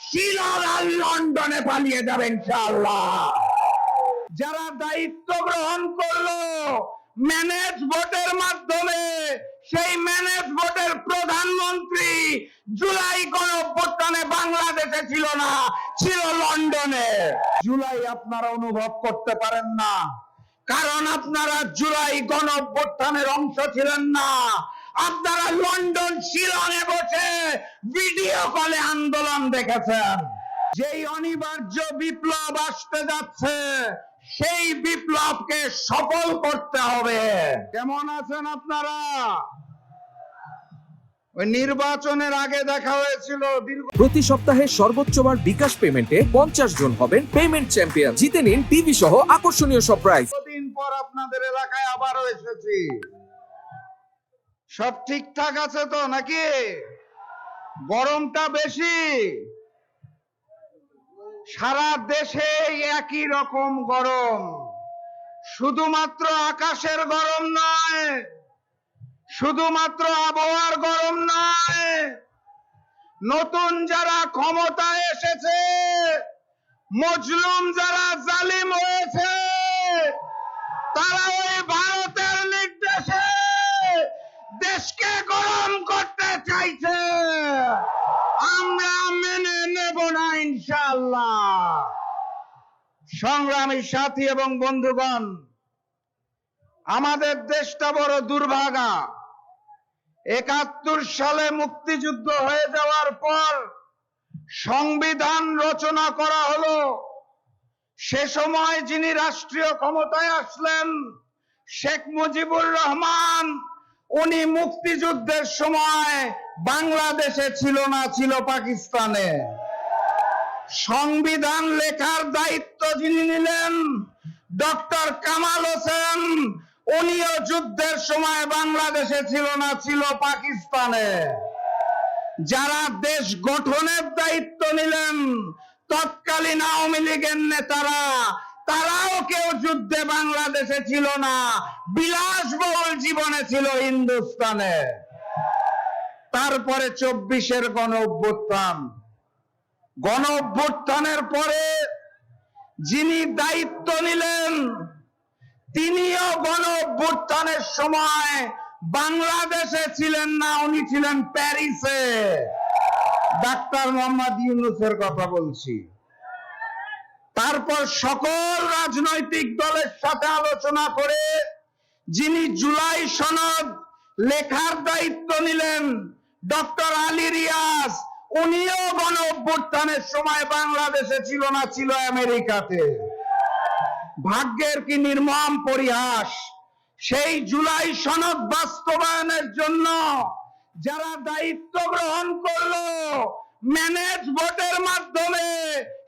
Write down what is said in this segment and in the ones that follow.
শিলং আর লন্ডনে পালিয়ে যাবে ইনশাআল্লাহ। যারা দায়িত্ব গ্রহণ করলো ম্যানেজ ভোটের মাধ্যমে, সেই ম্যানেজ ভোটের প্রধানমন্ত্রী জুলাই গণঅভ্যুত্থানে বাংলাদেশে ছিল না, ছিল লন্ডনে। জুলাই আপনারা অনুভব করতে পারেন না, কারণ আপনারা জুলাই গণঅভ্যুত্থানের অংশ ছিলেন না। আপনারা লন্ডন শিলংয়ে বসে ভিডিও কলে আন্দোলন দেখেছেন। যেই অনিবার্য বিপ্লব আসতে যাচ্ছে, সেই বিপ্লবকে সফল করতে হবে। কেমন আছেন আপনারা? ওই নির্বাচনের আগে দেখা হয়েছিল প্রতি সপ্তাহে সর্বোচ্চবার বিকাশ পেমেন্টে 50 জন হবেন পেমেন্ট চ্যাম্পিয়ন। জিতে নিন টিভি সহ আকর্ষণীয় সব প্রাইজ। দিন পর আপনাদের এলাকায় আবারও এসেছি। সব ঠিকঠাক আছে তো নাকি? গরমটা বেশি? সারা দেশে একই রকম গরম, শুধুমাত্র আকাশের গরম নয়, শুধুমাত্র আবহাওয়ার গরম নয়। নতুন যারা ক্ষমতায় এসেছে, মজলুম যারা জালিম হয়েছে, তারা ওই ভারতের নির্দেশে দেশকে গরম করতে চাইছে। আমরা মেনে নেব না ইনশাআল্লাহ। সংগ্রামী সাথী এবং বন্ধুগণ, আমাদের দেশটা বড় দুর্ভাগা। 71 সালে মুক্তিযুদ্ধ হয়ে যাওয়ার পর সংবিধান রচনা করা হলো। সে সময় যিনি রাষ্ট্রীয় ক্ষমতায় আসলেন, শেখ মুজিবুর রহমান, উনি মুক্তিযুদ্ধের সময় বাংলাদেশে ছিল না, ছিল পাকিস্তানে। সংবিধান লেখার দায়িত্ব যিনি নিলেন, ডক্টর কামাল হোসেন, উনিও যুদ্ধের সময় বাংলাদেশে ছিল না, ছিল পাকিস্তানে। যারা দেশ গঠনের দায়িত্ব নিলেন, তৎকালীন আওয়ামী লীগের নেতারা, তারাও কেউ যুদ্ধে বাংলাদেশে ছিল না, বিলাসবহুল জীবনে ছিল হিন্দুস্তানে। তারপরে 24-এর গণঅভ্যুত্থান। গণঅভ্যুত্থানের পরে যিনি দায়িত্ব নিলেন, তিনিও গণঅভ্যুত্থানের সময় বাংলাদেশে ছিলেন না, উনি ছিলেন প্যারিসে। ডাক্তার মোহাম্মদ ইউনূসের কথা বলছি। তারপর সকল রাজনৈতিক দলের সাথে আলোচনা করে যিনি জুলাই সনদ লেখার দায়িত্ব নিলেন, ডক্টর আলী রিয়াজ, উনিও গণঅভ্যুত্থানের সময় বাংলাদেশে ছিল না, ছিল আমেরিকাতে। ভাগ্যের কি নির্মম পরিহাস! সেই জুলাই সনদ বাস্তবায়নের জন্য যারা দায়িত্ব গ্রহণ করলো ম্যানেজ ভোটের মাধ্যমে,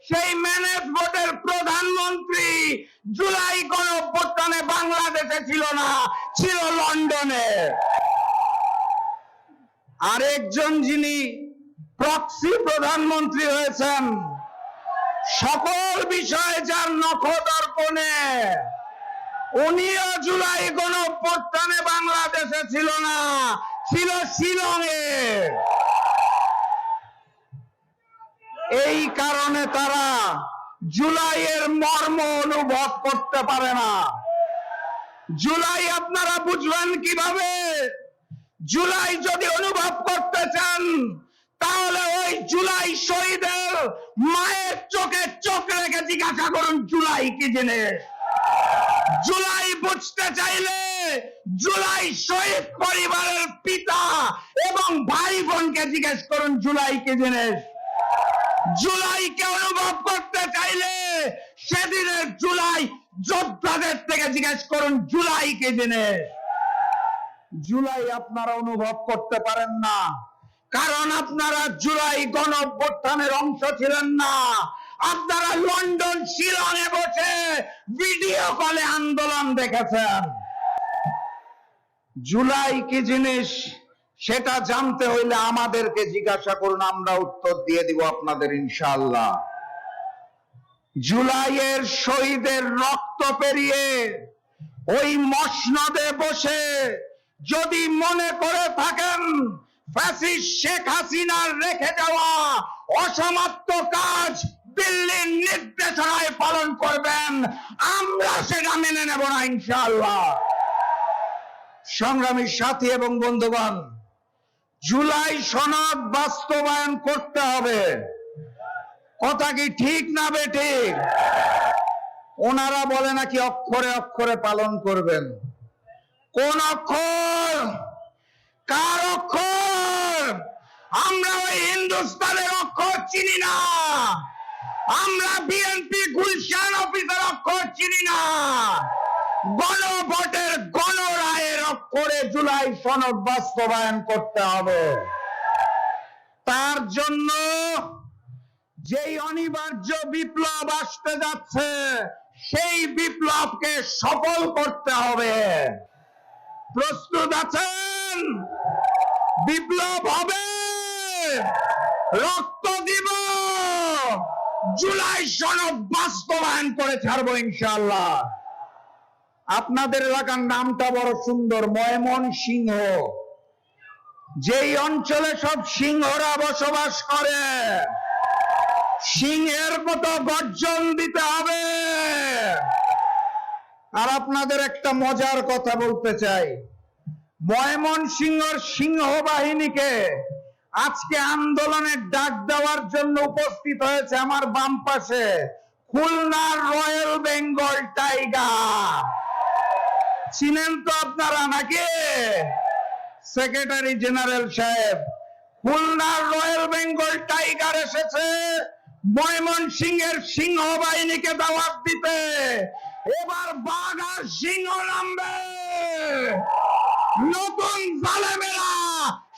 সেই ম্যানেজ ভোটের প্রধানমন্ত্রী জুলাই গণঅভ্যুত্থানে বাংলাদেশে ছিল না, ছিল লন্ডনে। আরেকজন যিনি প্রক্সি প্রধানমন্ত্রী হয়েছেন, সকল বিষয়ে যার নখদর্পণে, উনিও জুলাই গণঅভ্যুত্থানে বাংলাদেশে ছিল না, ছিল শিলংয়ে। এই কারণে তারা জুলাইয়ের মর্ম অনুভব করতে পারে না। জুলাই আপনারা বুঝবেন কিভাবে? জুলাই যদি অনুভব করতে চান, তাহলে ওই জুলাই শহীদের মায়ের চোখে চোখ রেখে জিজ্ঞাসা করুন জুলাই কি জিনিস। জুলাই বুঝতে চাইলে জুলাই শহীদ পরিবারের পিতা এবং ভাই বোনকে জিজ্ঞেস করুন জুলাই কি জিনিস। জুলাইকে অনুভব করতে চাইলে সেদিনের জুলাই যোদ্ধাদের থেকে জিজ্ঞেস করুন জুলাই কি জিনিস। জুলাই আপনারা অনুভব করতে পারেন না, কারণ আপনারা জুলাই গণঅভ্যুত্থানের অংশ ছিলেন না। আপনারা লন্ডন শিলংয়ে বসে ভিডিও কলে আন্দোলন দেখেছেন। জুলাই কি জিনিস সেটা জানতে হইলে আমাদেরকে জিজ্ঞাসা করুন, আমরা উত্তর দিয়ে দিব আপনাদের ইনশাআল্লাহ। জুলাইয়ের শহীদের রক্ত পেরিয়ে ওই মসনদে বসে যদি মনে করে থাকেন ফ্যাসিস্ট শেখ হাসিনার রেখে যাওয়া অসমাপ্ত কাজ দিল্লির নির্দেশনায় পালন করবেন, আমরা সেটা মেনে নেব না ইনশাআল্লাহ। সংগ্রামী সাথী এবং বন্ধুগণ, জুলাই সনদ বাস্তবায়ন করতে হবে। কথা কি ঠিক না বেঠিক? ওনারা বলে নাকি অক্ষরে অক্ষরে পালন করবেন। কোন অক্ষর? কার অক্ষর? আমরা ওই হিন্দুস্তানের অক্ষর চিনি না, আমরা বিএনপি গুলশান অফিসের অক্ষর চিনি না। গণভোটের গণরায়ের অক্ষরে জুলাই সনদ বাস্তবায়ন করতে হবে। তার জন্য যেই অনিবার্য বিপ্লব আসতে যাচ্ছে, সেই বিপ্লবকে সফল করতে হবে। প্রস্তুত আছেন? বিপ্লব হবে, রক্ত দিব, জুলাই সনদ বাস্তবায়ন করে ছাড়বো ইনশাআল্লাহ। আপনাদের এলাকার নামটা বড় সুন্দর, ময়মনসিংহ। যেই অঞ্চলে সব সিংহরা বসবাস করে, সিংহের মতো গর্জন দিতে হবে। আর আপনাদের একটা মজার কথা বলতে চাই, ময়মনসিংহের সিংহ বাহিনীকে আজকে আন্দোলনের ডাক দেওয়ার জন্য উপস্থিত হয়েছে আমার বাম পাশে খুলনার রয়্যাল বেঙ্গল টাইগার। চিনেন তো আপনারা নাকি? সেক্রেটারি জেনারেল সাহেব, খুলনার রয়্যাল বেঙ্গল টাইগার এসেছে ময়মনসিংহের সিংহ বাহিনীকে দাওয়াত দিতে। এবার বাঘ আর সিংহ নামবে। নতুন জালেমেরা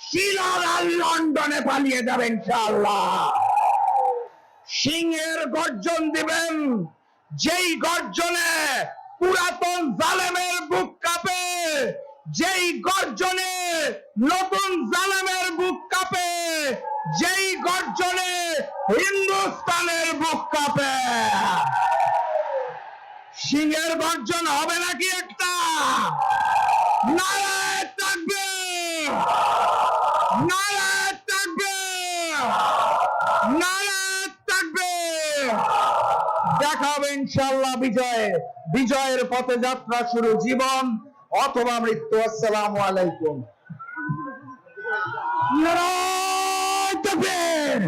শিলং আর লন্ডনে পালিয়ে যাবে ইনশাআল্লাহ। সিংহের গর্জন দিবেন, যেই গর্জনে পুরাতন জালেমের বুক কাঁপে, যেই গর্জনে নতুন জালেমের বুক কাঁপে, যেই গর্জনে হিন্দুস্তানের বুক কাঁপে। সিংহের গর্জন হবে নাকি একটা? নারায়ে তাকবীর, নারায়ে তাকবীর, নারায়ে তাকবীর। দেখা হবে ইনশাআল্লাহ বিজয়ে। বিজয়ের পথে যাত্রা শুরু, জীবন অথবা মৃত্যু। আসসালামু আলাইকুম। নারায়ে তাকবীর।